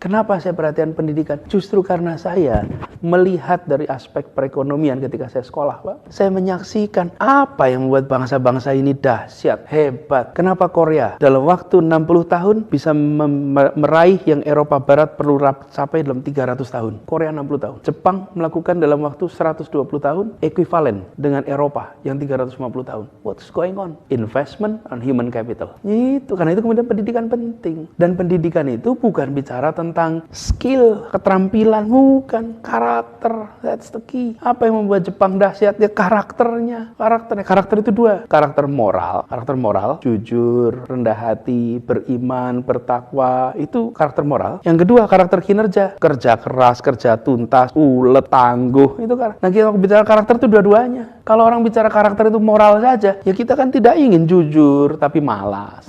Kenapa saya perhatian pendidikan? Justru karena saya melihat dari aspek perekonomian ketika saya sekolah, Pak. Saya menyaksikan apa yang membuat bangsa-bangsa ini dahsyat, hebat. Kenapa Korea dalam waktu 60 tahun bisa meraih yang Eropa Barat perlu capai dalam 300 tahun. Korea 60 tahun. Jepang melakukan dalam waktu 120 tahun ekuivalen dengan Eropa yang 350 tahun. What's going on? Investment on human capital. Itu karena itu kemudian pendidikan penting. Dan pendidikan itu bukan bicara tentang skill, keterampilan, bukan karakter. That's the key. Apa yang membuat Jepang dahsyat? Ya karakternya. Karakter itu dua. Karakter moral, jujur, rendah hati, beriman, bertakwa. Itu karakter moral. Yang kedua, karakter kinerja. Kerja keras, kerja tuntas, ulet, tangguh. Itu kan. Nah, kita bicara karakter itu dua-duanya. Kalau orang bicara karakter itu moral saja, ya kita kan tidak ingin jujur tapi malas.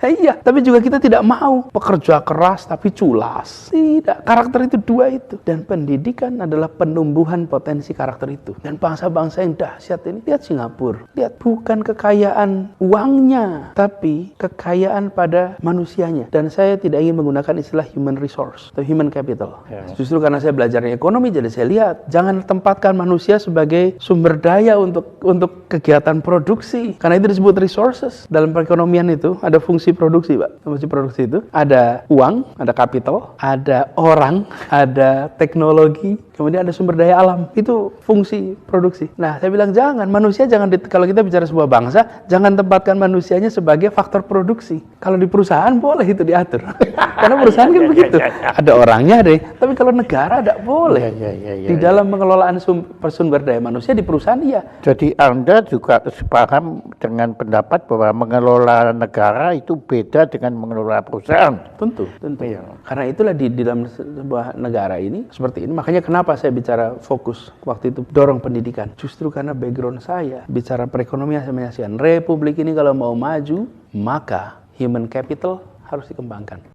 Iya, tapi juga kita tidak mau pekerja keras tapi culas. Tidak, karakter itu dua itu. Dan pendidikan adalah penumbuhan potensi karakter itu. Dan bangsa-bangsa yang dahsyat ini, lihat Singapura. Lihat, bukan kekayaan uangnya, tapi kekayaan pada manusianya. Dan saya tidak ingin menggunakan istilah human resource atau human capital. Justru karena saya belajarnya ekonomi, jadi saya lihat, jangan tempatkan manusia sebagai sumber daya untuk kegiatan produksi. Karena itu disebut resources. Dalam perekonomian itu ada fungsi produksi, Pak. Fungsi produksi itu ada uang, ada capital, ada orang, ada teknologi, kemudian ada sumber daya alam. Itu fungsi produksi. Nah, saya bilang manusia jangan kalau kita bicara sebuah bangsa, jangan tempatkan manusianya sebagai faktor produksi. Kalau di perusahaan boleh itu diatur. Karena perusahaan kan begitu. Ada orangnya deh. Tapi kalau negara tidak boleh. Di dalam pengelolaan sumber daya manusia di perusahaan iya. Jadi Anda juga sepaham dengan pendapat bahwa mengelola negara itu beda dengan mengelola perusahaan. Tentu. Ya. Karena itulah di dalam sebuah negara ini seperti ini. Makanya kenapa saya bicara fokus waktu itu dorong pendidikan. Justru karena background saya bicara perekonomian, saya menyaksikan Republik ini kalau mau maju, maka human capital harus dikembangkan.